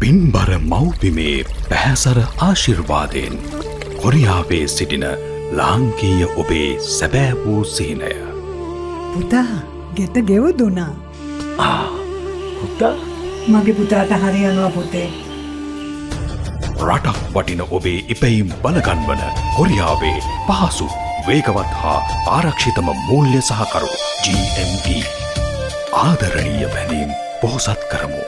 පින්බර මව්පිමේ පැහැසර ආශිර්වාදයෙන් කොරියාවේ සිටින ලාංකීය ඔබේ සැබෑ වූ සිහිනය. පුතා ගෙත ගෙවදුනා. පුතා මගේ පුතාට හරියනවා පුතේ. රටක් වටින ඔබේ ඉපැයිම් බලගන්වන කොරියාවේ පහසු වේගවත් හා ආරක්ෂිතම මූල්‍ය සහකරු GME. ආදරණීය බැඳීම් පොහොසත් කරමු.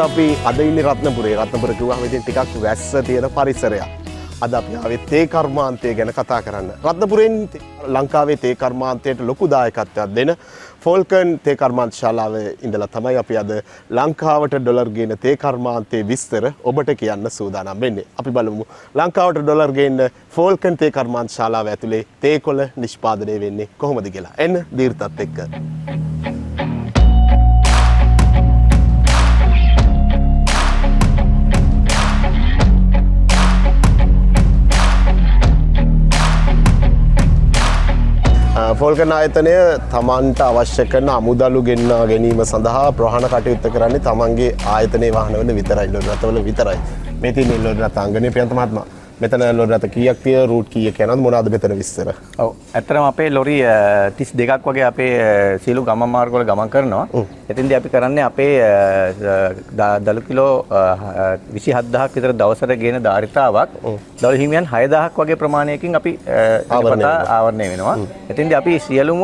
අපි අද ඉන්නේ රත්නපුරේ. රත්නපුර කිව්වම ඉතින් ටිකක් වැස්ස තියෙන පරිසරයක්. අද අපි ආවේ තේ කර්මාන්තය ගැන කතා කරන්න. රත්නපුරෙන් ලංකාවේ තේ කර්මාන්තයට ලොකු දායකත්වයක් දෙන ෆෝල්කන් තේ කර්මාන්ත ශාලාවේ ඉඳලා තමයි අපි අද ලංකාවට ඩොලර් ගේන තේ කර්මාන්තයේ විස්තර ඔබට කියන්න සූදානම් වෙන්නේ. අපි බලමු ලංකාවට ඩොලර් ගේන ෆෝල්කන් තේ කර්මාන්ත ශාලාව ඇතුලේ තේ කොළ නිෂ්පාදනය වෙන්නේ කොහොමද කියලා. එන්න දීර්තත් එක්ක. ෆෝල්කන් ආයතනය තමන්ට අවශ්‍ය කරන අමුදලු ගෙන්වා ගැනීම සඳහා ප්‍රවාහන කටයුත්ත කරන්නේ තමන්ගේ ආයතනයේ වාහනවල විතරයි, ලොරි රථවල විතරයි. මේ තියෙන ලොරි රථ අංගණය ප්‍රියන්ත මහත්මයා. මෙතන ලොරි රථ කීයක් තියෙන, රූට් කීයක් යනවද, මොනවාද මෙතන විස්තර? ඔව් ඇත්තටම අපේ ලොරි 32ක් වගේ අපේ සීළු ගමන් මාර්ගවල ගමන් කරනවා. එතෙන්දී අපි කරන්නේ අපේ දළු කිලෝ 27000ක් විතර දවසට ගේන ධාරිතාවක් දළු හිමියන් 6000ක් වගේ ප්‍රමාණයකින් අපි ආවරණය වෙනවා. එතෙන්දී අපි සියලුම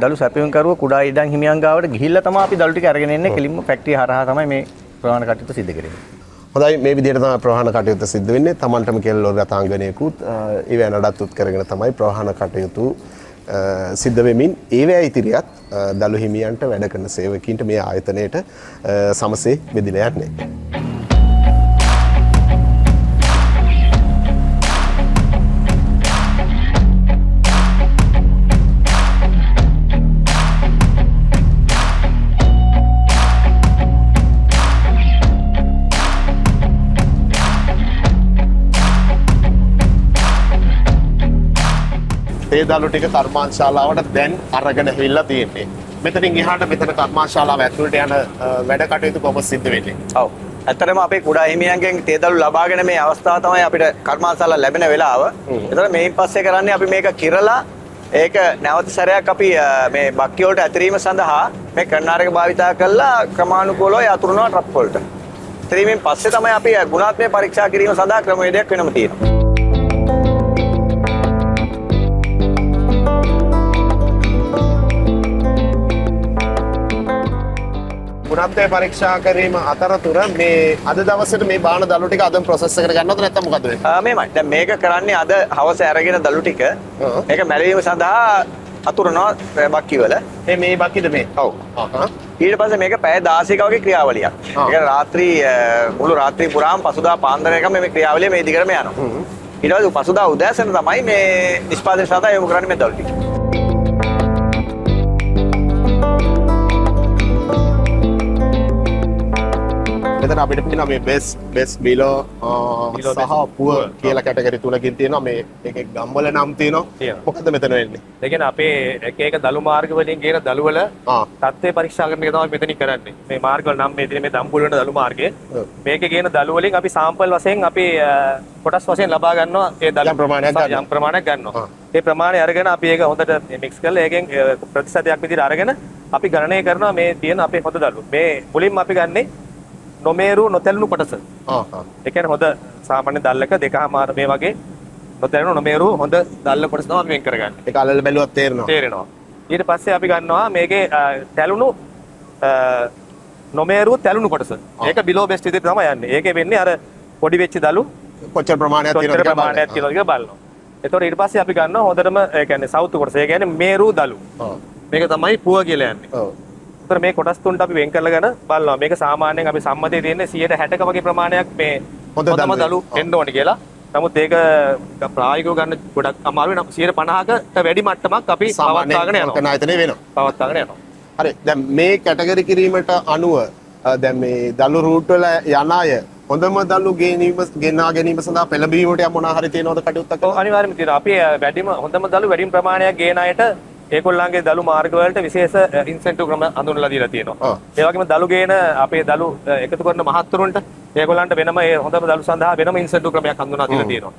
දළු සැපයුම්කරුවෝ කුඩා ඉඩම් හිමියන් ගාවට ගිහිල්ලා තමයි අපි දළු ටික අරගෙන එන්නේ. කෙලින්ම ෆැක්ටරි හරහා තමයි මේ ප්‍රමාණ කටයුතු සිදු කරන්නේ. හොඳයි, මේ විදිහට තමයි ප්‍රවාහන කටයුතු සිද්ධ වෙන්නේ. තමන්ටම කියලා ලොරි රථාංගනයකුත් ඒවැ නඩත්තුත් කරගෙන තමයි ප්‍රවාහන කටයුතු සිද්ධ වෙමින් ඒවැ ඉතිරියත් දළු හිමියන්ට වැඩ කරන සේවකීන්ට මේ ආයතනයට සමසේ බෙදලා යන්නේ. තේ දළු ටික කර්මාන්ත ශාලාවට දැන් අරගෙන ඇවිල්ලා තියෙන්නේ. මෙතනින් එහාට මෙතන කර්මාන්ත ශාලාව ඇතුළට යන වැඩ කටයුතු කොහොමද සිද්ධ වෙන්නේ? ඔව්. ඇත්තටම අපේ කුඩා හිමියන්ගෙන් තේ දළු ලබාගෙන මේ අවස්ථාව තමයි අපිට කර්මාන්ත ශාලා ලැබෙන වෙලාව. ඒතර මේන් පස්සේ කරන්නේ අපි මේක කිරලා ඒක නැවත සැරයක් අපි මේ බක්කිය වලට ඇතිරීම සඳහා මේ කන්නාරක භාවිතා කරලා ක්‍රමානුකූලව යතුරුනවා ට්‍රක් වලට. ඉතින් පස්සේ තමයි අපි ගුණාත්මක පරීක්ෂා කිරීම සඳහා ක්‍රමවේදයක් වෙනම තියෙනවා. ගුණාත්මක පරීක්ෂා කිරීම අතරතුර මේ අද දවසේට මේ බාන දළු ටික අදම ප්‍රොසෙස් එකට ගන්නවද නැත්නම් මොකද වෙන්නේ? මේමයි. දැන් මේක කරන්නේ අද හවස අරගෙන දළු ටික මේක මැලවීම සඳහා අතුරනවා බක්කිවල. මේ බක්කියද මේ? ඔව්. ඊට පස්සේ මේක පැය 16ක වගේ ක්‍රියාවලියක්. ඒක රාත්‍රී මුළු රාත්‍රී පුරාම පසුදා පාන්දරයකම මේ ක්‍රියාවලිය මේ දිගටම යනවා. ඊට පස්සේ පසුදා උදෑසන තමයි මේ නිෂ්පාදනය සඳහා යොමු කරන්නේ මේ දළු ටික. මෙතන අපිට පේනවා මේ බෙස් බිලෝ සහ පුව කියලා කැටගරි තුනකින් තියෙනවා. මේ එකෙක් ගම්වල නම් තියෙනවා. මොකද්ද මෙතන වෙන්නේ? ඒ කියන්නේ අපේ එක එක දළු මාර්ග වලින් ගේන දළු වල තත්ත්වය පරීක්ෂා කරන එක තමයි මෙතනින් කරන්නේ. මේ මාර්ග වල නම් මේ තියෙන මේ දම්පුල් වල දළු මාර්ගය. මේකේ ගේන දළු වලින් අපි සාම්පල් වශයෙන් අපි කොටස් වශයෙන් ලබා ගන්නවා. ඒ දළු යම් ප්‍රමාණයක් ගන්නවා. ඒ ප්‍රමාණය අරගෙන අපි ඒක හොඳට මික්ස් කරලා ඒකෙන් ප්‍රතිශතයක් විදිහට අරගෙන අපි ගණනය කරනවා මේ තියෙන අපේ හොඳ දළු. මේ මුලින්ම අපි ගන්නේ නොමේරු නොතැළුණු කොටස. ඒ කියන්නේ හොඳ සාමාන්‍ය දල්ලක දෙකමාර මේ වගේ නොතැළුණු නොමේරු හොඳ දල්ල කොටස තමයි අපි වෙන් කරගන්නේ. ඒක අල්ලලා බැලුවත් තේරෙනවා. තේරෙනවා. ඊට පස්සේ අපි ගන්නවා මේකේ තැලුණු නොමේරු තැලුණු කොටස. ඒක බිලෝ බෙස්ට් විදිහට තමයි යන්නේ. ඒකේ වෙන්නේ අර පොඩි වෙච්ච දලු කොච්චර ප්‍රමාණයක් තියෙනවද කොච්චර කියලා ප්‍රමාණයක් තියෙනවද කියලා බලනවා. එතකොට ඊට පස්සේ අපි ගන්නවා හොඳටම ඒ කියන්නේ සවුත් කොටස. ඒ කියන්නේ මේරු දලු. මේක තමයි පුව කියලා යන්නේ. ඔව්. ඒතර මේ කොටස් තුනට අපි වෙන් කරලාගෙන බලනවා. මේක සාමාන්‍යයෙන් අපි සම්මතයේ තියෙන්නේ 160ක වගේ ප්‍රමාණයක් මේ හොඳම දලු එන්න ඕනේ කියලා. නමුත් ඒක ප්‍රායෝගිකව ගන්න ගොඩක් අමාරුයි. 150කට වැඩි මට්ටමක් අපි පවත්වාගෙන යනවා. කන ආයතනේ වෙනවා. පවත්වාගෙන යනවා. හරි. දැන් මේ කැටගරි කිරීමට අනුව දැන් මේ දලු රූට් වල යන අය හොඳම දලු ගෙනා ගැනීම සඳහා පෙළඹවීමට යම් මොනවා හරි තියෙනවද කටයුත්තක්? ඔව් අනිවාර්යයෙන්ම තියෙනවා. අපි හොඳම දලු වැඩිම ප්‍රමාණයක් ගේන අයට ඒගොල්ලන්ගේ දලු මාර්ග වලට විශේෂ ඉන්සෙන්ටිව් ක්‍රම හඳුන්වලා දීලා තියෙනවා. ඒ වගේම දලු ගේන අපේ දලු එකතු කරන මහත්තුරුන්ට ඒගොල්ලන්ට වෙනම ඒ හොඳම දලු සඳහා වෙනම ඉන්සෙන්ටිව් ක්‍රමයක් හඳුන්වලා දීලා තියෙනවා.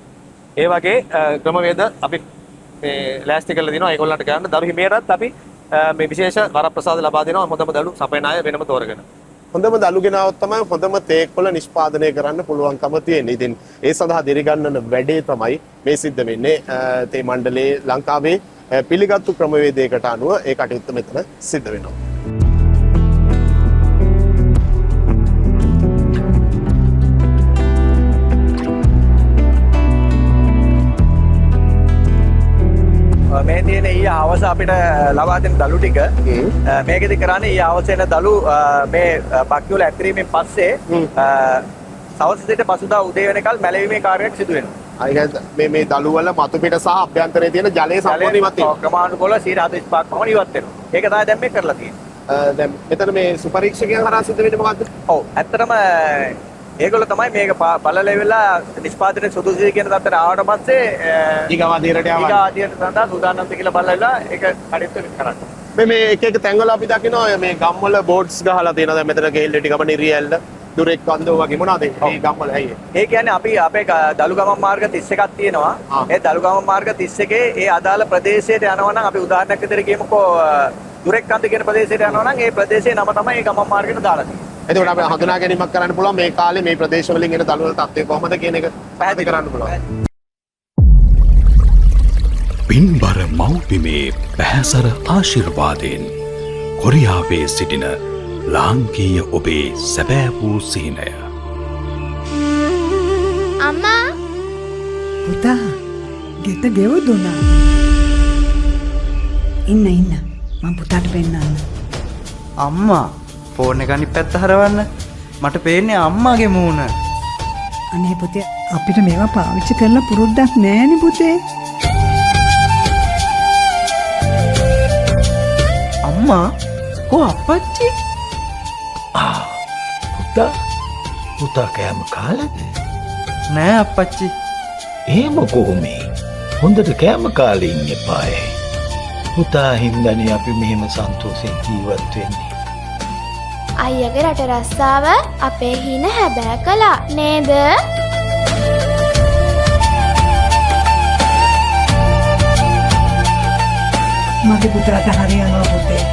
ඒ වගේ ක්‍රමවේද අපි මේ ලෑස්ති කරලා දිනවා ඒගොල්ලන්ට ගන්න දරු හිමියටත් අපි මේ විශේෂ වරප්‍රසාද ලබා දෙනවා හොඳම දලු සපයන අය වෙනම තෝරගෙන. හොඳම දලු ගෙනාවොත් තමයි හොඳම තේක්කොළ නිෂ්පාදනය කරන්න පුළුවන්කම තියෙන්නේ. ඉතින් ඒ සඳහා දිරිගන්නන වැඩේ තමයි මේ සිද්ධ වෙන්නේ. තේ මණ්ඩලයේ ලංකාවේ පිළිගත්තු ක්‍රමවේදයකට අනුව ඒ කටයුත්ත මෙතන සිද්ධ වෙනවා. මේ තියෙන ඊ අවස අපිට ලබා දෙන දලු ටික මේකෙදි කරන්නේ ඊ අවස වෙන දලු මේ බක්කි වල ඇතිරීමෙන් පස්සේ සවස් සිට පසුදා උදේ වෙනකල් මැලවීමේ කාර්යයක් සිදු වෙනවා. මේ දලු වල මතු පිට සහ අභ්‍යන්තරයේ තියෙන ජලය සම්පූර්ණ ඉවත් වෙනවා. ක්‍රමානුකූලව 45ක් පමණ ඉවත් වෙනවා. ඒක තමයි දැන් මේ කරලා තියෙන්නේ. දැන් මෙතන මේ සුපරීක්ෂකයන් හරහා සිද්ධ වෙන්නේ මොකද්ද? ඔව් ඇත්තටම ඒගොල්ලෝ තමයි මේක බලලේ වෙලා නිෂ්පාදනයේ සුදුසුයි කියන තත්ත්වයට ආවට පස්සේ ඊගාවාදියට සඳහා සූදානම්ද කියලා බලලා ඒක කටයුතු කරන්නේ. මේ එක එක තැන්වල අපි දකිනවා මේ ගම්වල බෝඩ්ස් ගහලා තියෙනවා. දැන් මෙතන ගෙහිල්ලටි ගම නිරියැල්ල දුරෙක් කන්දෝ වගේ මොනවද මේ ගම්වල ඇයි ඒ කියන්නේ අපි අපේ දලු ගමන් මාර්ග 31ක් තියෙනවා. ඒ දලු ගමන් මාර්ග 31 ඒ අදාළ ප්‍රදේශයට යනවා නම් අපි උදාහරණයක් විදිහට කියමුකෝ දුරෙක් කන්ද කියන ප්‍රදේශයට යනවා නම් ඒ ප්‍රදේශයේ නම තමයි ඒ ගමන් මාර්ගයට දාලා තියෙන්නේ. එතකොට අපි හඳුනා ගැනීමක් කරන්න පුළුවන් මේ කාලේ මේ ප්‍රදේශවලින් එන දළු වල තත්ත්වය කොහොමද කියන එක පැහැදිලි කරන්න පුළුවන්. පින්බර මව්බිමේ පැහැසර ආශිර්වාදයෙන් කොරියාවේ සිටින ලාංකීය ඔබේ සැබෑ වූ සිහිනය. අම්මා පුතා ගෙත ගෙවදුනා. ඉන්න මම පුතාට පෙන්නන්න. අම්මා ෆෝන් එක අනිත් පැත්ත හරවන්න. මට පේන්නේ අම්මාගේ මූණ. අනේ පුතේ අපිට මේවා පාවිච්චි කරලා පුරුද්දක් නෑනේ පුතේ. අම්මා කො අප්පච්චි? පුතා කෑම කාලද? නෑ අප්පච්චි. එහෙම කොහොමේ? හොඳට කෑම කාලේ ඉන්න එපායි. පුතා හින්දානේ අපි මෙහෙම සන්තෝෂෙන් ජීවත් වෙන්නේ. අයියගේ රට රස්සාව අපේ හින හැබෑ කළා නේද? මගේ පුතාට හරියනවා පුතේ.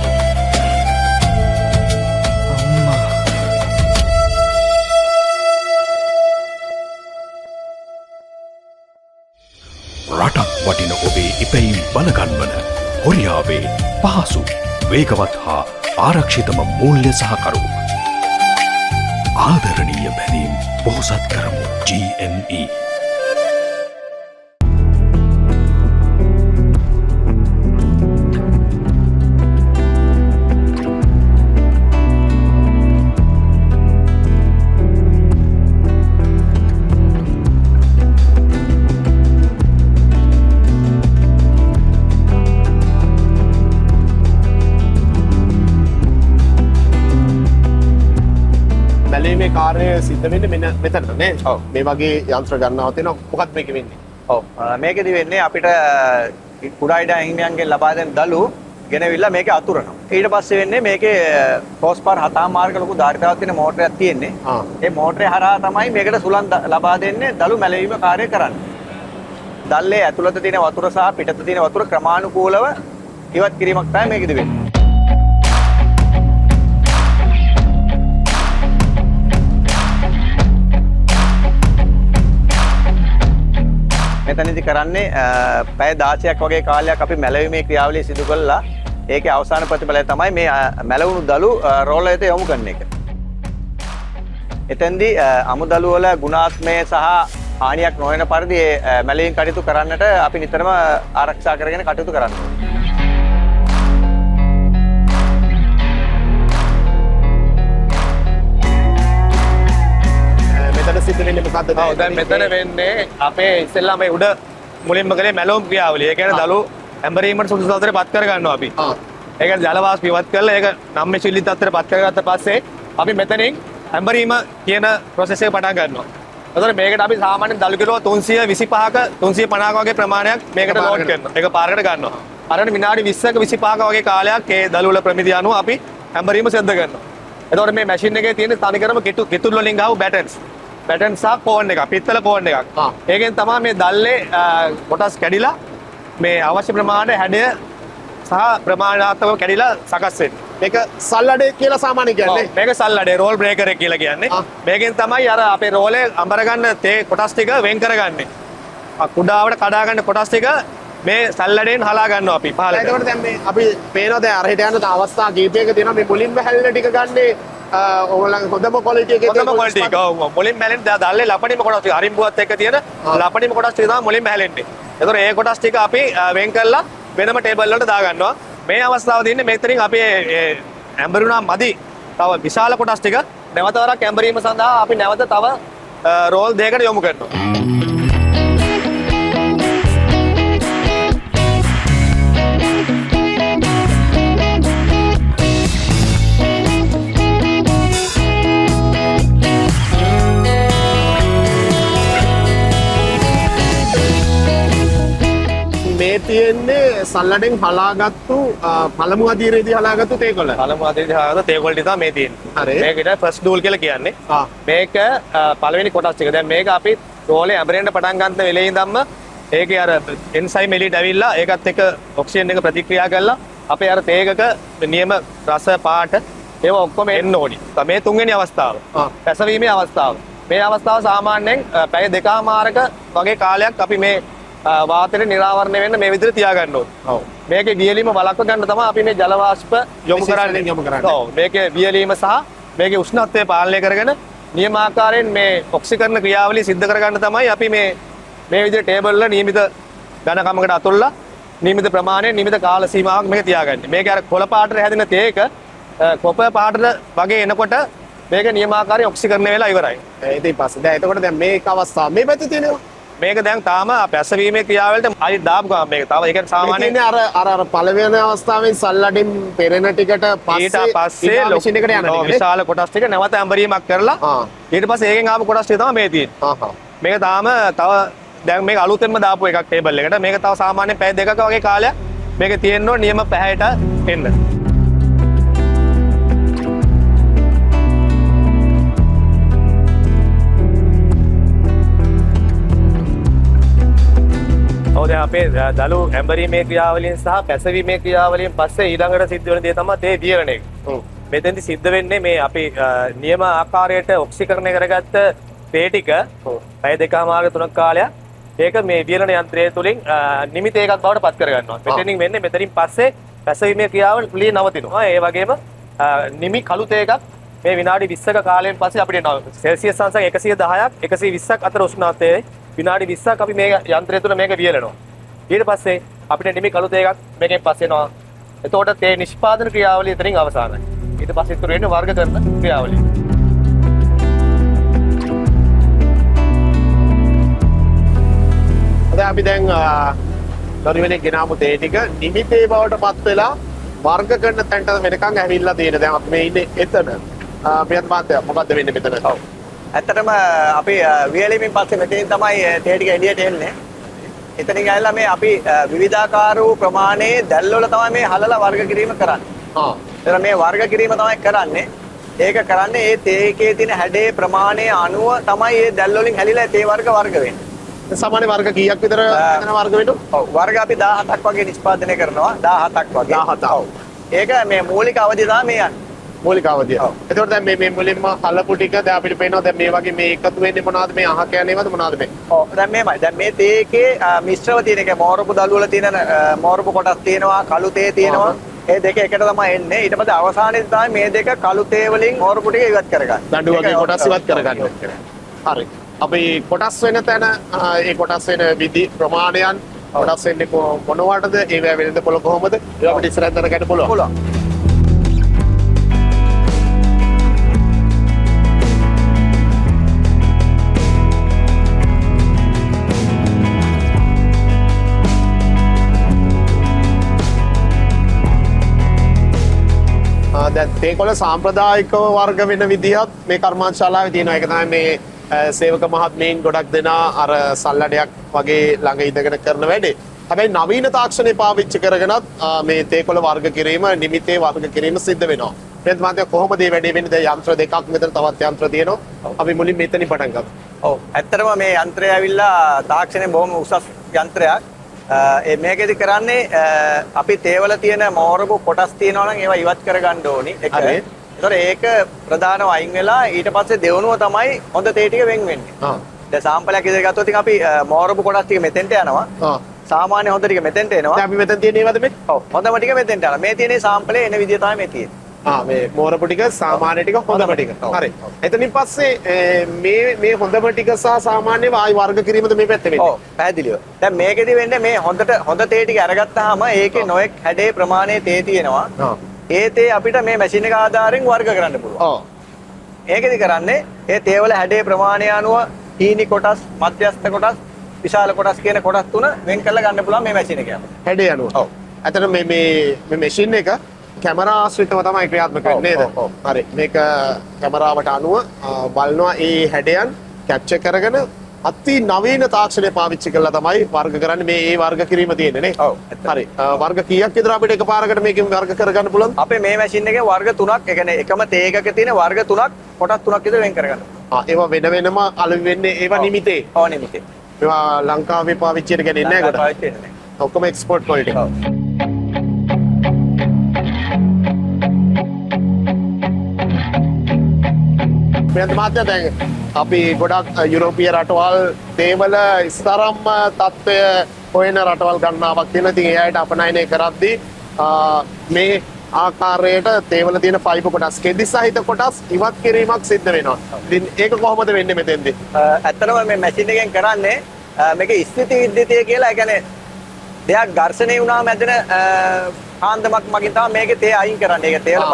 අම්මා රටක් වටින ඔබේ ඉපැයිම් බලගන්වන කොරියාවේ පහසු වේගවත් හා ආරක්ෂිතම මූල්‍ය සහකරු ආදරණීය බැඳීම් පොහොසත් කරමු GME. මේ කාර්යය සිද්ධ වෙන්නේ මෙන්න මෙතන නේ. ඔව්. මේ වගේ යන්ත්‍ර ගන්නවා තියෙනවා. මොකක්ද මේක වෙන්නේ? ඔව් මේකෙදි වෙන්නේ අපිට කුඩා ඉඩ හිමියන්ගෙන් ලබා දෙන දලු ගෙනවිල්ලා මේකේ අතුරනවා. ඊට පස්සේ වෙන්නේ මේකේ හෝස් පාර 7 මාර්ග ලොකු ධාරිතාවක් තියෙන මෝටරයක් තියෙන්නේ. ඒ මෝටරේ හරහා තමයි මේකට සුළං ලබා දෙන්නේ දලු මැලවීම කාර්යය කරන්නේ. දැල්ලේ ඇතුළත තියෙන වතුර සහ පිටත තියෙන වතුර ක්‍රමානුකූලව ඉවත් කිරීමක් තමයි මේකෙදි වෙන්නේ. මෙතනදි කරන්නේ පැය 16ක් වගේ කාලයක් අපි මැලවීමේ ක්‍රියාවලිය සිදු කළා ඒකේ අවසාන ප්‍රතිඵලය තමයි මේ මැලවුණු දළු රෝල වෙත යොමු කරන එක. එතෙන්දී අමුදළු වල ගුණාත්මය සහ හානියක් නොවන පරිදි මැලවීම් කටයුතු කරන්නට අපි නිතරම ආරක්ෂා කරගෙන කටයුතු කරන්න ඕනේ. මෙතන සිද්ධ වෙන්නේ මොකද්ද? ඔව් දැන් මෙතන වෙන්නේ අපේ ඉස්සෙල්ලා මේ උඩ මුලින්ම කලේ මැලවුම් ක්‍රියාවලිය. ඒ කියන්නේ දළු ඇඹරීමට සුදුසු තත්ත්වයට පත් කර ගන්නවා අපි. ඒ කියන්නේ ජල වාෂ්ප ඉවත් කරලා ඒක නම්මේ තත්ත්වයට පත් කරගත්ත පස්සේ අපි මෙතනින් ඇඹරීම කියන process එක පටන් ගන්නවා. එතකොට මේකට අපි සාමාන්‍යයෙන් දළු කිලෝ 325ක 350ක වගේ ප්‍රමාණයක් මේකට ලෝඩ් කරනවා. ඒක පාරකට ගන්නවා. අරගෙන විනාඩි 20ක 25ක වගේ කාලයක් ඒ දළු වල ප්‍රමිතිය අනුව අපි ඇඹරීම සිද්ධ කරනවා. එතකොට මේ මැෂින් එකේ තියෙන තනිකරම කිතුල් වලින් ගහපු බැටන්ස් සහ පෝන් එකක්, පිත්තල පෝන් එකක්. ඒකෙන් තමයි මේ දැල්ලේ කොටස් කැඩිලා මේ අවශ්‍ය ප්‍රමාණය හැඩය සහ ප්‍රමාණාත්මකව කැඩිලා සකස් වෙන්නේ. මේක සල්ලඩේ කියලා සාමාන්‍ය කියන්නේ. මේක සල්ලඩේ රෝල් බ්‍රේකර් එක කියලා කියන්නේ. මේකෙන් තමයි අර අපේ රෝලේ අඹර ගන්න තේ කොටස් ටික වෙන් කරගන්නේ. කුඩාවට කඩා ගන්න කොටස් ටික මේ සල්ලඩෙන් හලා ගන්නවා අපි පහළට. ඒකට දැන් මේ අපි පේනවා දැන් අරහෙට යන අවස්ථා කීපයක තියෙනවා මේ මුලින්ම හැල්ල ටික ගන්නේ ඕගොල්ලන්ගේ හොඳම ක්වොලිටි එකේ හොඳම ක්වොලිටි එක. ඔව් මුලින්ම හැලෙන දැල්ලේ ලපණිම කොටස් ටික අරිම්බුවත් එක්ක තියෙන ලපණිම කොටස් ටික තමයි මුලින්ම හැලෙන්නේ. ඒතකොට ඒ කොටස් ටික අපි වෙන් කරලා වෙනම ටේබල් වලට දා ගන්නවා. මේ අවස්ථාව තියෙන්නේ මෙතනින් අපි ඇඹරුණා මදි තව විශාල කොටස් ටික නැවත වරක් ඇඹරීම සඳහා අපි නැවත තව රෝල් දෙකකට යොමු කරනවා. මේ තියෙන්නේ සල්ලඩෙන් හලාගත්තු පළමු අදියරේදී හලාගත්තු තේකොළ. පළමු අදියරේදී හලාගත්තු තේකොළ ටික තමයි මේ තියෙන්නේ. හරි. මේකට ෆස්ට් ඩූල් කියලා කියන්නේ. මේක පළවෙනි කොටස් ටික. දැන් මේක අපි රෝලේ ඇඹරෙන්න පටන් ගන්න වෙලේ ඉඳන්ම ඒකේ අර එන්සයිම් එලියට ඇවිල්ලා ඒකත් එක්ක ඔක්සිජන් එක ප්‍රතික්‍රියා කරලා අපේ අර තේකක නියම රස පාට ඒවා ඔක්කොම එන්න ඕනි. මේ තුන්වෙනි අවස්ථාව. පැසවීමේ අවස්ථාව. මේ අවස්ථාව සාමාන්‍යයෙන් පැය දෙකමාරක වගේ කාලයක් අපි මේ වාතයට නිරාවරණය වෙන්න මේ විදිහට තියාගන්න ඕනේ. ඔව්. මේකේ වියලීම වළක්ව ගන්න තමයි අපි මේ ජල වාෂ්ප යොමු කරන්නේ. ඔව්. මේකේ වියලීම සහ මේකේ උෂ්ණත්වය පාලනය කරගෙන නියමාකාරයෙන් මේ ඔක්සිකරණ ක්‍රියාවලිය සිද්ධ කරගන්න තමයි අපි මේ විදිහට ටේබල් වල නියමිත ඝනකමකට අතුල්ලා නියමිත ප්‍රමාණය නියමිත කාල සීමාවක් මේක තියාගන්නේ. මේක අර කොළ පාටට හැදෙන තේක කොප පාටට වගේ එනකොට මේක නියමාකාරයෙන් ඔක්සිකරණය වෙලා ඉවරයි. ඉතින් පස්සේ දැන් එතකොට දැන් මේක අවස්ථාව මේ පැත්තේ තියෙනවා. මේක දැන් තාම පැසවීමේ ක්‍රියාවලට අයි දාපු ගමන් මේක තව ඒ කියන්නේ සාමාන්‍යයෙන් අර පළවෙනි අවස්ථාවෙන් සල්ලඩින් පෙරෙන ටිකට පස්සේ මැෂින් එකට යන ටික විශාල කොටස් ටික නැවත ඇඹරීමක් කරලා ඊට පස්සේ ඒකෙන් ආපු කොටස් ටික තමයි මේ තියෙන්නේ. මේක තාම තව දැන් මේක අලුතෙන්ම දාපු එකක් ටේබල් එකට. මේක තව සාමාන්‍යයෙන් පැය දෙකක වගේ කාලයක් මේක තියෙන්න ඕන නියම පැහැයට එන්න. දැන් අපේ දළු ඇඹරීමේ ක්‍රියාවලියෙන් සහ පැසවීමේ ක්‍රියාවලියෙන් පස්සේ ඊළඟට සිද්ධ වෙන දේ තමයි තේ දියවන එක. මෙතෙන්දි සිද්ධ වෙන්නේ මේ අපි නියම ආකාරයට ඔක්සිකරණය කරගත්ත තේ ටික පැය දෙකමාරක 3ක කාලයක් ඒක මේ වියලන යන්ත්‍රය තුලින් නිමිත එකක් බවට පත් කර ගන්නවා. මෙතනින් වෙන්නේ මෙතනින් පස්සේ පැසවීමේ ක්‍රියාවලිය නවතිනවා. ඒ වගේම නිමි කළු තේ එකක් මේ විනාඩි 20ක කාලයෙන් පස්සේ අපිට සෙල්සියස් අංශක 110ක් 120ක් අතර උෂ්ණත්වයේ විනාඩි 20ක් අපි මේ යන්ත්‍රය තුල මේක වියලනවා. ඊට පස්සේ අපිට නිමි කළු තේ එකක් මේකෙන් පස්සේ එනවා. එතකොට තේ නිෂ්පාදන ක්‍රියාවලිය එතනින් අවසానයි. ඊට පස්සේ ඉතුරු වෙන්නේ වර්ග කරන ක්‍රියාවලිය. අපි දැන් දරුවෙනේ ගෙනාවු තේ ටික නිමිතේ බවට පත් වෙලා වර්ග කරන තැනට වෙනකන් ඇවිල්ලා තියෙන. දැන් අපි මේ ඉන්නේ එතන. මෙයත් මාත්‍යා මොකද්ද වෙන්නේ මෙතන? ඔව්. ඇත්තටම අපි වියලීමෙන් පස්සේ මෙතනින් තමයි තේ ටික එළියට එන්නේ. එතනින් ඇවිල්ලා මේ අපි විවිධාකාර වූ ප්‍රමාණයේ දැල් වල තමයි මේ හලලා වර්ග කිරීම කරන්නේ. එතන මේ වර්ග කිරීම තමයි කරන්නේ. ඒක කරන්නේ ඒ තේ එකේ තියෙන හැඩේ ප්‍රමාණය අනුව තමයි මේ දැල් වලින් හැලිලා තේ වර්ග වෙන්නේ. සාමාන්‍ය වර්ග කීයක් විතර වෙන වර්ග වෙනු? ඔව් වර්ග අපි 17ක් වගේ නිෂ්පාදනය කරනවා 17ක් වගේ. 17. ඔව්. ඒක මේ මූලික අවධිය තමයි මේ යන්නේ. මූලික අවධිය. එතකොට දැන් මේ මුලින්ම හලපු ටික දැන් අපිට පේනවා දැන් මේ වගේ මේ එකතු වෙන්නේ මොනවද මේ අහ කියන්නේ මොනවද මේ? ඔව් දැන් මේමයි. දැන් මේ තේ එකේ මිශ්‍රව තියෙන එක මෝරපු දළු වල තියෙන මෝරපු කොටස් තියෙනවා, කළු තේ තියෙනවා. ඒ දෙක එකට තමයි එන්නේ. ඊට පස්සේ අවසානයේදී තමයි මේ දෙක කළු තේ වලින් මෝරපු ටික ඉවත් කරගන්නේ. දඬු වගේ කොටස් ඉවත් කරගන්න. හරි. අපි කොටස් වෙන තැන ඒ කොටස් වෙන විදි ප්‍රමාණයන් කොටස් වෙන්නේ මොනවටද? ඒවා වෙනද පොළ කොහොමද? ඒවා අපිට ඉස්සරහින් දැනගන්න පුළුවන්. පුළුවන්. දැන් තේකොළ සාම්ප්‍රදායිකව වර්ග වෙන විදිහත් මේ කර්මාන්තශාලාවේ තියෙනවා. ඒක තමයි මේ සේවක මහත්මීන් ගොඩක් දෙනා අර සල්ලඩයක් වගේ ළඟ ඉඳගෙන කරන වැඩේ. හැබැයි නවීන තාක්ෂණය පාවිච්චි කරගෙනත් මේ තේකොළ වර්ග කිරීම, නිමිතේ වර්ග කිරීම සිද්ධ වෙනවා. එහෙනම් මාත් කොහොමද මේ වැඩේ වෙන්නේ? දැන් යන්ත්‍ර දෙකක් මෙතන තවත් යන්ත්‍ර තියෙනවා. අපි මුලින් මෙතනින් පටන් ගමු. ඔව්. ඇත්තටම මේ යන්ත්‍රය ඇවිල්ලා තාක්ෂණය බොහොම උසස් යන්ත්‍රයක්. මේකෙදි කරන්නේ අපි තේවල තියෙන මෝරපු කොටස් තියෙනවා නම් ඒවා ඉවත් කරගන්න ඕනි. ඒතර ඒක ප්‍රධානව අයින් වෙලා ඊට පස්සේ දෙවනුව තමයි හොඳ තේ ටික වෙන් වෙන්නේ. දැන් සාම්පලයක් ඉදිරිය ගත්තොත් අපි මෝරපු කොටස් ටික මෙතෙන්ට යනවා. සාමාන්‍ය හොඳ ටික මෙතෙන්ට එනවා. දැන් අපි මෙතන තියෙන ඒවාද මේ? ඔව්. හොඳම ටික මෙතෙන්ට යනවා. මේ තියෙන්නේ සාම්පලේ එන විදිය තමයි මේ තියෙන්නේ. මේ මෝරපු ටික සාමාන්‍ය ටික හොඳම ටික. හරි. එතනින් පස්සේ මේ හොඳම ටික සහ සාමාන්‍ය වායි වර්ග කිරීමද මේ පැත්තේ වෙන්නේ? ඔව් පැහැදිලිව. දැන් මේකෙදි වෙන්නේ මේ හොඳ තේ ටික අරගත්තාම ඒකේ නොඑක් හැඩේ ප්‍රමාණයේ තේ තියෙනවා. ඒ තේ අපිට මේ මැෂින් එක ආධාරයෙන් වර්ග කරන්න පුළුවන්. ඔව්. ඒකෙදි කරන්නේ ඒ තේවල හැඩේ ප්‍රමාණය අනුව හීනි කොටස්, මධ්‍යස්ථ කොටස්, විශාල කොටස් කියන කොටස් තුන වෙන් කරලා ගන්න පුළුවන් මේ මැෂින් එකේ. හැඩේ අනුව. ඔව්. ඇත්තට මේ මැෂින් එක කැමරා ආශ්‍රිතව තමයි ක්‍රියාත්මක වෙන්නේ නේද? හරි. මේක කැමරාවට අනුව බලනවා ඒ හැඩයන් කැප්චර් කරගෙන අති නවීන තාක්ෂණය පාවිච්චි කරලා තමයි වර්ග කරන්නේ. මේ ඒ වර්ග කිරීම තියෙන්නේ නේ. ඔව්. හරි. වර්ග කීයක් විතර අපිට එකපාරකට මේකෙන් වර්ග කරගන්න පුළුවන්ද? අපේ මේ මැෂින් එකේ වර්ග 3ක්, ඒ කියන්නේ එකම තේ එකක තියෙන වර්ග 3ක්, කොටස් 3ක් විතර වෙන් කරගන්න. ඒවා වෙන වෙනම අලුත් වෙන්නේ ඒවා නිමිතේ. ඔව් නිමිතේ. ඒවා ලංකාවේ පාවිච්චියට ගන්නේ නැහැ කොට. පාවිච්චි වෙන්නේ නැහැ. ඔක්කොම එක්ස්පෝර්ට් ක්වොලිටි. ඔව්. මෙන්න මාත්‍ය දැන් අපි ගොඩක් යුරෝපීය රටවල් තේවල ඉස්තරම් තත්ත්වය හොයන රටවල් ගණනාවක් තියෙනවා. ඉතින් ඒ අයට අපනයනය කරද්දී මේ ආකාරයට තේවල තියෙන ෆයිබර් කොටස්, කෙදි සහිත කොටස් ඉවත් කිරීමක් සිද්ධ වෙනවා. ඉතින් ඒක කොහොමද වෙන්නේ මෙතෙන්දී? ඇත්තටම මේ මැෂින් එකෙන් කරන්නේ මේක ස්ථිති විද්‍යුතය කියලා. ඒ කියන්නේ දෙයක් ඝර්ෂණය වුණාම ඇදෙන කාන්දමක් මගින් තමයි මේකේ තේ අයින් කරන්නේ. ඒක තේවල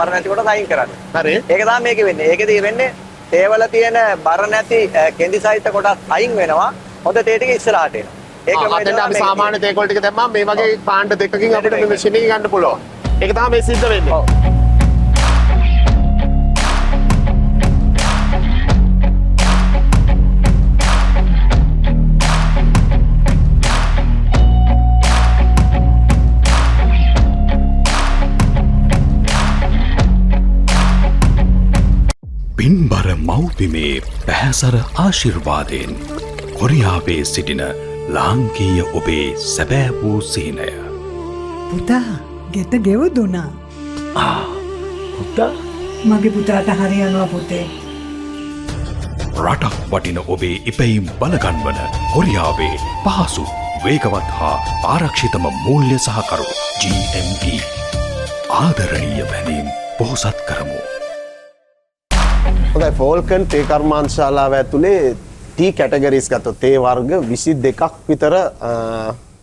බර නැති කොටස් අයින් කරන්නේ. හරි. ඒක තමයි මේකේ වෙන්නේ. ඒකෙදී වෙන්නේ තේවල තියෙන බර නැති කෙඳි සහිත කොටස් අයින් වෙනවා. හොඳ තේ ටික ඉස්සරහට එනවා. ඒක තමයි අපි සාමාන්‍ය තේ කොළ ටික දැම්මම මේ වගේ පාණ්ඩ දෙකකින් අපිට මේ මැෂින් එකේ ගන්න පුළුවන්. ඒක තමයි මේ සිද්ධ වෙන්නේ. ඔව්. පින්බර මව්පිමේ පැහැසර ආශිර්වාදයෙන් කොරියාවේ සිටින ලාංකීය ඔබේ සැබෑ වූ සිහිනය. පුතා ගෙත ගෙවදුනා. පුතා මගේ පුතාට හරියනවා පුතේ. රටක් වටින ඔබේ ඉපැයිම් බලගන්වන කොරියාවේ පහසු වේගවත් හා ආරක්ෂිතම මූල්‍ය සහකරු GME. ආදරණීය බැනීම් පොහොසත් කරමු. හොඳයි, ෆෝල්කන් තේ කර්මාන්තශාලාව ඇතුලේ ටී කැටගරිස් ගත්තොත් තේ වර්ග 22ක් විතර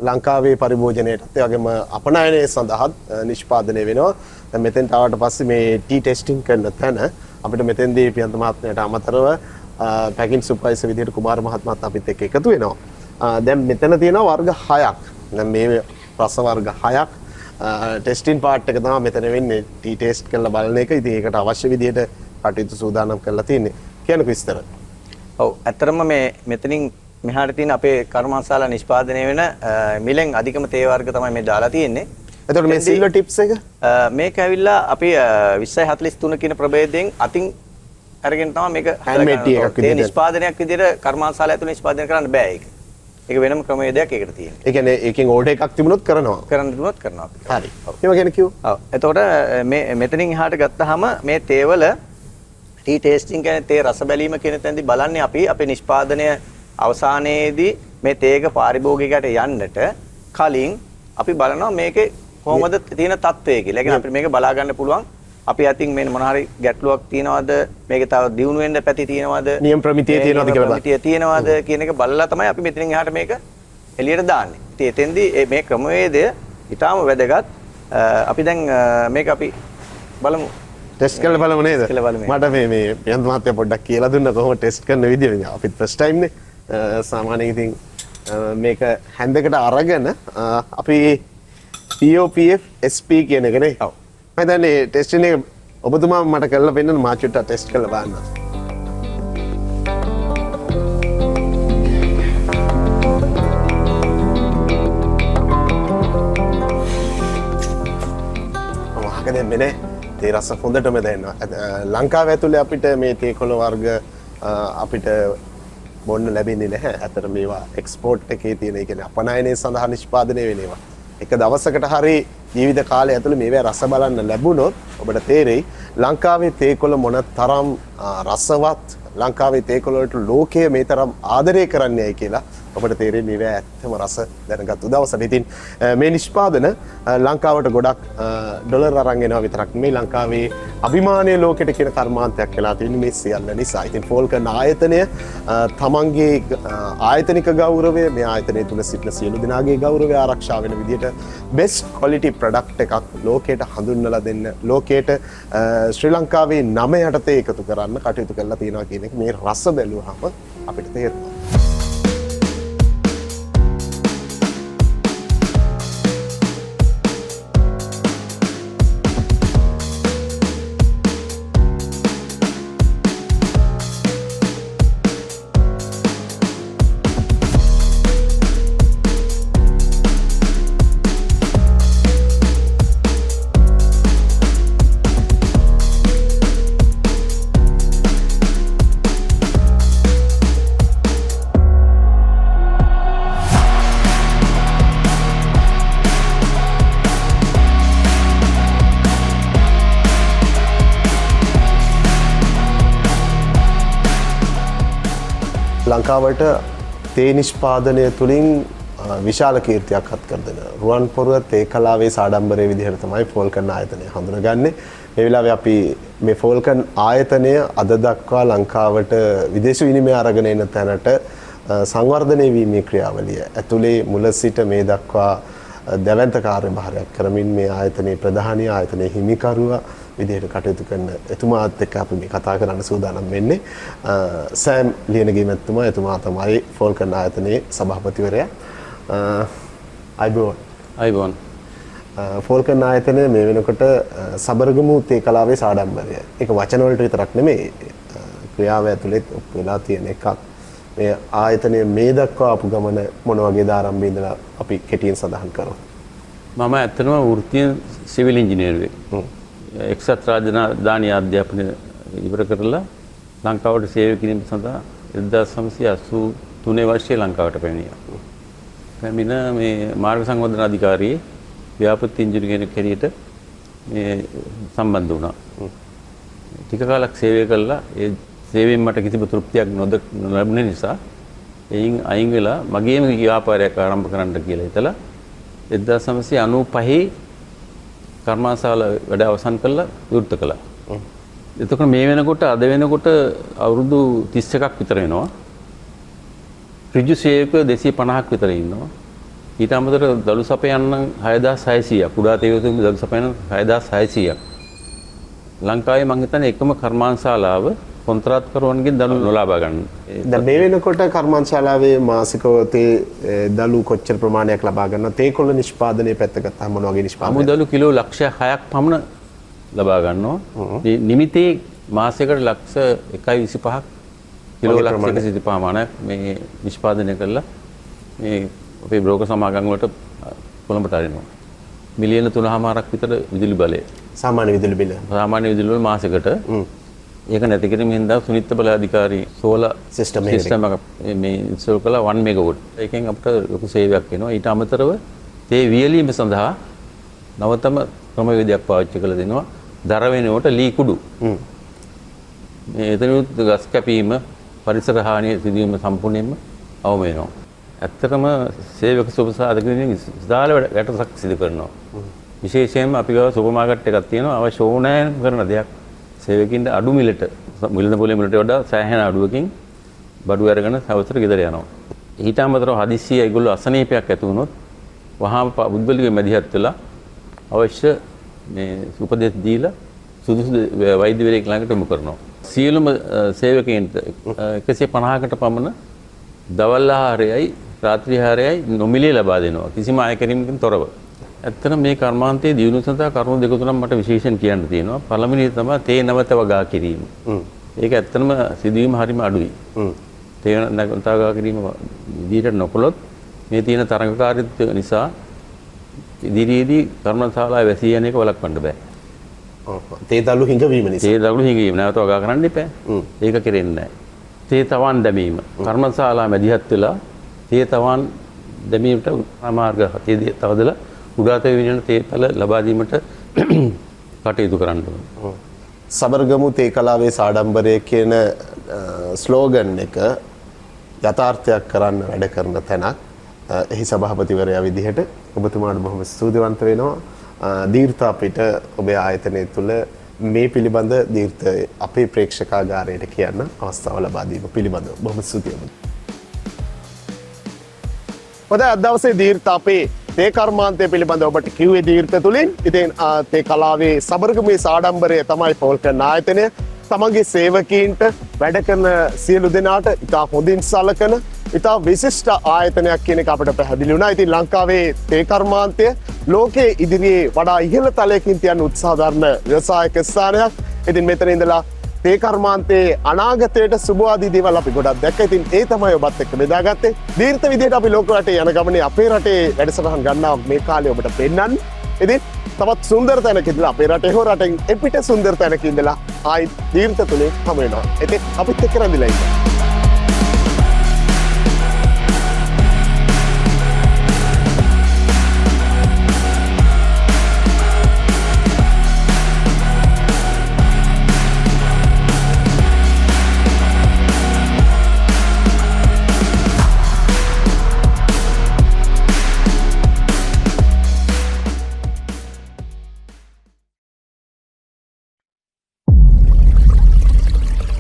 ලංකාවේ පරිභෝජනයටත් ඒ වගේම අපනයනය සඳහාත් නිෂ්පාදනය වෙනවා. දැන් මෙතෙන්ට ආවට පස්සේ මේ ටී ටෙස්ටිං කරන තැන අපිට මෙතෙන්දී පියන්ත මහත්මයාට අමතරව පැකින් සුපර්වයිසර් විදිහට කුමාර මහත්මයාත් අපිත් එක්ක එකතු වෙනවා. දැන් මෙතන තියෙනවා වර්ග 6ක්. දැන් මේ රස වර්ග 6ක් ටෙස්ටිං පාර්ට් එක තමයි මෙතන වෙන්නේ. ටී ටෙස්ට් කරලා බලන එක. ඉතින් ඒකට අවශ්‍ය විදිහට කටයුතු සූදානම් කරලා තියෙන්නේ. කියන්නකෝ විස්තර. ඔව්. ඇත්තටම මේ මෙතනින් මෙහාට තියෙන අපේ කර්මාන්තශාලා නිෂ්පාදනය වෙන මිලෙන් අධිකම තේ වර්ග තමයි මේ දාලා තියෙන්නේ. එතකොට මේ සිල්වර් ටිප්ස් එක මේක ඇවිල්ලා අපි 2043 කියන ප්‍රභේදයෙන් අතින් අරගෙන තමයි මේක handmade tea එකක් විදිහට. ඒ නිෂ්පාදනයක් විදිහට කර්මාන්තශාලා ඇතුළේ නිෂ්පාදනය කරන්න බෑ ඒක. ඒක වෙනම ක්‍රමවේදයක් ඒකට තියෙනවා. ඒ කියන්නේ ඒකෙන් ඕඩර් එකක් තිබුණොත් කරනවා. කරන්න දුන්නොත් කරනවා අපි. හරි. එහෙම කියන කිව්ව. ඔව්. එතකොට මේ මෙතනින් එහාට ගත්තාම මේ තේවල ටී ටේස්ටිං කියන්නේ තේ රස බැලීම කියන තැනදී බලන්නේ අපි අපේ නිෂ්පාදනය අවසානයේදී මේ තේක පාරිභෝගිකයට යන්නට කලින් අපි බලනවා මේකේ කොහොමද තියෙන තත්ත්වය කියලා. ඒ කියන්නේ අපිට මේක බලා ගන්න පුළුවන්. අපි අතින් මේ මොන හරි ගැටලුවක් තියනවද? මේක තව දියුණු වෙන්න පැති තියනවද? නියම ප්‍රමිතිය තියනවද කියලා බලන්න. ප්‍රමිතිය තියනවද කියන එක බලලා තමයි අපි මෙතනින් එහාට මේක එළියට දාන්නේ. ඉතින් එතෙන්දී මේ ක්‍රමවේදය ඊටාම වැදගත්. අපි දැන් මේක අපි බලමු. ටෙස්ට් කරලා බලමු නේද? මට මේ යන්ත මහත්තයා පොඩ්ඩක් කියලා දුන්න කොහොම ටෙස්ට් කරන විදිය. අපිත් ෆස්ට් ටයිම් නේ. සාමාන්‍යයෙන් ඉතින් මේක හැන්දකට අරගෙන අපි POPF SP කියන එක නේ. ඔව්. මම හිතන්නේ ටෙස්ට් එක ඔබතුමා මට කරලා පෙන්නන්න මා චුට්ටක් ටෙස්ට් කරලා බලන්න. මෙනේ තේ රස හොඳටම දැනෙනවා. ලංකාව ඇතුලේ අපිට මේ තේ කොළ වර්ග අපිට බොන්න ලැබෙන්නේ නැහැ. අතට මේවා එක්ස්පෝර්ට් එකේ තියෙන ඒ කියන්නේ අපනයනයේ සඳහා නිෂ්පාදනය වෙන ඒවා. එක දවසකට හරි ජීවිත කාලය ඇතුලේ මේවා රස බලන්න ලැබුණොත් ඔබට තේරෙයි ලංකාවේ තේ කොළ මොන තරම් රසවත් ලංකාවේ තේ කොළ වලට ලෝකයේ මේ තරම් ආදරය කරන්නේයි කියලා ඔබට තේරෙන්නේ මේවා ඇත්තම රස දැනගත්තු දවසට. ඉතින් මේ නිෂ්පාදන ලංකාවට ගොඩක් ඩොලර් අරන් එනවා විතරක් නෙමෙයි ලංකාවේ අභිමානීය ලෝකෙට කියන කර්මාන්තයක් වෙලා තියෙන මේ සියල්ල නිසා. ඉතින් ෆෝල්කන් ආයතනය තමන්ගේ ආයතනික ගෞරවය මේ ආයතනය තුල සිටින සියලු දෙනාගේ ගෞරවය ආරක්ෂා වෙන විදිහට බෙස්ට් ක්වොලිටි ප්‍රොඩක්ට් එකක් ලෝකයට හඳුන්වලා දෙන්න ලෝකයට ශ්‍රී ලංකාවේ නම යටතේ එකතු කරන්න කටයුතු කරලා තියෙනවා කියන එක මේ රස බැලුවහම අපිට තේරෙනවා. ලංකාවට තේ නිෂ්පාදනය තුළින් විශාල කීර්තියක් අත් කර දෙන රුවන්පොරුව තේ කලාවේ සාඩම්බරයේ විදිහට තමයි ෆෝල්කන් ආයතනය හඳුනගන්නේ. මේ වෙලාවේ අපි මේ ෆෝල්කන් ආයතනය අද දක්වා ලංකාවට විදේශ විනිමය අරගෙන එන තැනට සංවර්ධනය වීමේ ක්‍රියාවලිය ඇතුලේ මුල සිට මේ දක්වා දැවැන්ත කාර්යභාරයක් කරමින් මේ ආයතනයේ ප්‍රධානී ආයතනයේ හිමිකරුවා විදිහට කටයුතු කරන එතුමාත් එක්ක අපි මේ කතා කරන්න සූදානම් වෙන්නේ. සෑම් ලියනගේ මැතිතුමා එතුමා තමයි ෆෝල්කන් ආයතනයේ සභාපතිවරයා. අයිබෝන් ෆෝල්කන් ආයතනය මේ වෙනකොට සබරගමු තේ කලාවේ සාඩම්බරය. ඒක වචන වලට විතරක් නෙමෙයි ක්‍රියාව ඇතුළේ වෙලා තියෙන එකක්. මේ ආයතනය මේ දක්වා ආපු ගමන මොන වගේද ආරම්භයේ ඉඳලා අපි කෙටියෙන් සඳහන් කරමු. මම ඇත්තටම වෘත්තීය සිවිල් ඉංජිනේරුවෙක්. එක්සත් රාජධානී අධ්‍යාපනය ඉවර කරලා ලංකාවට සේවය කිරීම සඳහා 1983 වර්ෂයේ ලංකාවට පැමිණියා. පැමිණ මේ මාර්ග සංවර්ධන අධිකාරියේ ව්‍යාපෘති ඉංජිනේරු කෙනෙක් හැටියට මේ සම්බන්ධ වුණා. ටික කාලයක් සේවය කළා. ඒ සේවයෙන් මට කිසිම තෘප්තියක් නොලැබුණ නිසා එයින් අයින් වෙලා මගේම ව්‍යාපාරයක් ආරම්භ කරන්න කියලා හිතලා 1995 කර්මාශාල වැඩ අවසන් කළා විවෘත කළා. එතකොට මේ වෙනකොට අද වෙනකොට අවුරුදු 31ක් විතර වෙනවා. ඍජු සේවකයෝ 250ක් විතර ඉන්නවා. ඊට අමතරව දළු සපයන්න 6600ක් කුඩා තේවතුන් දළු සපයන්න 6600ක්. ලංකාවේ මම හිතන්නේ එකම කර්මාශාලාව කොන්ත්‍රාත්කරුවන්ගෙන් දළු නොලබා ගන්න. දැන් මේ වෙනකොට කර්මාන්තශාලාවේ මාසිකව තේ දළු කොච්චර ප්‍රමාණයක් ලබා ගන්නවා? තේ කොළ නිෂ්පාදනයේ පැත්ත ගත්තාම මොන වගේ නිෂ්පාදනයක්? අමුදළු කිලෝ ලක්ෂ 6ක් පමණ ලබා ගන්නවා. මේ නිමිතේ මාසයකට ලක්ෂ 1.25ක් කිලෝ ලක්ෂ 125 ප්‍රමාණයක් මේ නිෂ්පාදනය කරලා මේ අපේ බ්‍රෝකර් සමාගම් වලට කොළඹට අරිනවා. මිලියන 3.5ක් විතර විදුලි බලය. සාමාන්‍ය විදුලි බිල. සාමාන්‍ය විදුලි වල මාසයකට ඒක නැති කිරීම හින්දා සුනිත්ත බල අධිකාරී සෝලා සිස්ටම් එකක් මේ ඉන්ස්ටෝල් කළා 1 මෙගාවොට්. ඒකෙන් අපිට ලොකු සේවයක් වෙනවා. ඊට අමතරව තේ වියලීම සඳහා නවතම ක්‍රමවේදයක් පාවිච්චි කරලා දෙනවා. දර වෙනකොට ලී කුඩු. මේ එතනොත් ගස් කැපීම පරිසර හානිය සිදුවීම සම්පූර්ණයෙන්ම අවම වෙනවා. ඇත්තටම සේවක සුබසාධකයන් විශාල වැඩසක් සිදු කරනවා. විශේෂයෙන්ම අපි ගාව සුපර් මාකට් එකක් තියෙනවා අවශ්‍ය ඕනෑම කරන දෙයක් සේවකින්ට අඩු මිලට මිලන පොලේ මිලට වඩා සෑහෙන අඩුවකින් බඩු අරගෙන සවසට ගෙදර යනවා. ඊට අමතරව හදිස්සිය ඒගොල්ලෝ අසනීපයක් ඇති වුණොත් වහාම පුද්ගලික මැදිහත් වෙලා අවශ්‍ය මේ උපදෙස් දීලා සුදුසු වෛද්‍යවරයෙක් ළඟට යොමු කරනවා. සියලුම සේවකයන්ට 150කට පමණ දවල් ආහාරයයි රාත්‍රී ආහාරයයි නොමිලේ ලබා දෙනවා. කිසිම අය කිරීමකින් තොරව. ඇත්තට මේ කර්මාන්තයේ දියුණු සඳහා කරුණු දෙක තුනක් මට විශේෂයෙන් කියන්න තියෙනවා. පළවෙනි තමයි තේ නැවත වගා කිරීම. ඒක ඇත්තටම සිදුවීම හරිම අඩුයි. තේ නැවත වගා කිරීම විදිහට නොකළොත් මේ තියෙන තරඟකාරීත්වය නිසා ඉදිරියේදී කර්මශාලාවේ වැසී යන එක වළක්වන්න බෑ. තේ දළු හිඟවීම නිසා. තේ දළු හිඟවීම නැවත වගා කරන්න එපා. ඒක කෙරෙන්නේ නැහැ. තේ තවන් දැමීම. කර්මශාලා මැදිහත් වෙලා තේ තවන් දැමීමට මාර්ග තේ තවදලා උඩාතේ විනන තේපල ලබා දීමට කටයුතු කරන්න ඕනේ. සබරගමු තේ කලාවේ සාඩම්බරය කියන ස්ලෝගන් එක යථාර්ථයක් කරන්න වැඩ කරන තැනක්. එහි සභාපතිවරයා විදිහට ඔබතුමාට බොහොම ස්තුතිවන්ත වෙනවා. දීර්ථ අපිට ඔබේ ආයතනය තුළ මේ පිළිබඳ දීර්ථ අපේ ප්‍රේක්ෂකාගාරයට කියන්න අවස්ථාව ලබා දීම පිළිබඳව බොහොම ස්තුතියි. ඔද අද දවසේ දීර්ථ අපේ තේ කර්මාන්තය පිළිබඳව ඔබට කිව්වේ දීර්ථ තුලින්. ඉතින් තේ කලාවේ සබරගමුවේ සාඩම්බරය තමයි පොල් කරන ආයතනය. තමන්ගේ සේවකීන්ට වැඩ කරන සියලු දෙනාට ඉතා හොඳින් සලකන ඉතා විශිෂ්ට ආයතනයක් කියන එක අපිට පැහැදිලි වුණා. ඉතින් ලංකාවේ තේ කර්මාන්තය ලෝකයේ ඉදිරියේ වඩා ඉහළ තලයකින් තියන්න උත්සාහ දරන ව්‍යවසායක ස්ථානයක්. ඉතින් මෙතන ඉඳලා තේ කර්මාන්තයේ අනාගතයට සුබවාදී දේවල් අපි ගොඩක් දැක්කා. ඉතින් ඒ තමයි ඔබත් එක්ක බෙදාගත්තේ. දීර්ඝ විදිහට අපි ලෝක රටේ යන ගමනේ අපේ රටේ වැඩසටහන් ගන්නවා මේ කාලේ ඔබට පෙන්නන්න. ඉතින් තවත් සුන්දර තැනක ඉඳලා අපේ රටේ හෝ රටෙන් එපිට සුන්දර තැනක ඉඳලා ආයි දීර්ඝ තුනේ හමු වෙනවා. ඉතින් අපිත් එක්ක රැඳිලා ඉන්න.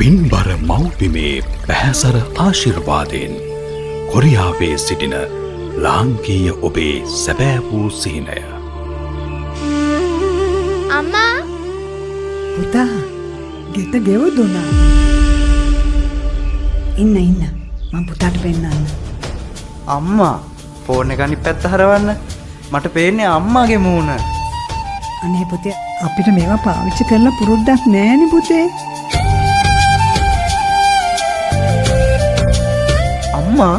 පින්බර මව්පිමේ පැහැසර ආශිර්වාදයෙන් කොරියාවේ සිටින ලාංකීය ඔබේ සැබෑ වූ සිහිනය. අම්මා පුතා ගෙත ගෙවදුනා. ඉන්න මම පුතාට පෙන්නන්න. අම්මා ෆෝන් එක අනිත් පැත්ත හරවන්න. මට පේන්නේ අම්මාගේ මූණ. අනේ පුතේ අපිට මේවා පාවිච්චි කරලා පුරුද්දක් නෑනේ පුතේ. අම්මා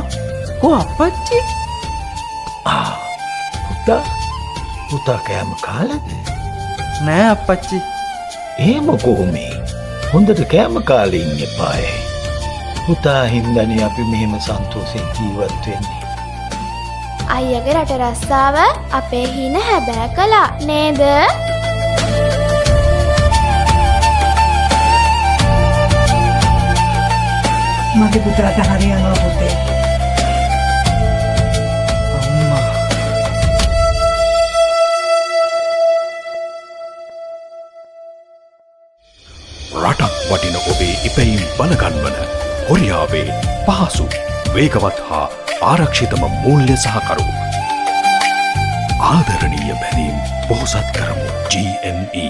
කො අපච්චි? පුතා කෑම කාලද? නෑ අපච්චි. එහෙම කොහොමේ? හොඳට කෑම කාලේ ඉන්න එපායි. පුතා හින්දානේ අපි මෙහෙම සන්තෝෂෙන් ජීවත් වෙන්නේ. අයියගේ රට රස්සාව අපේ හින හැබෑ කළා නේද? මගේ පුතාට හරියනවා පුතේ. අම්මා රටක් වටින ඔබේ ඉපැයීම් බලගන්වන කොරියාවේ පහසු වේගවත් හා ආරක්ෂිතම මූල්‍ය සහකරු ආදරණීය බැඳීම් පොහොසත් කරමු GME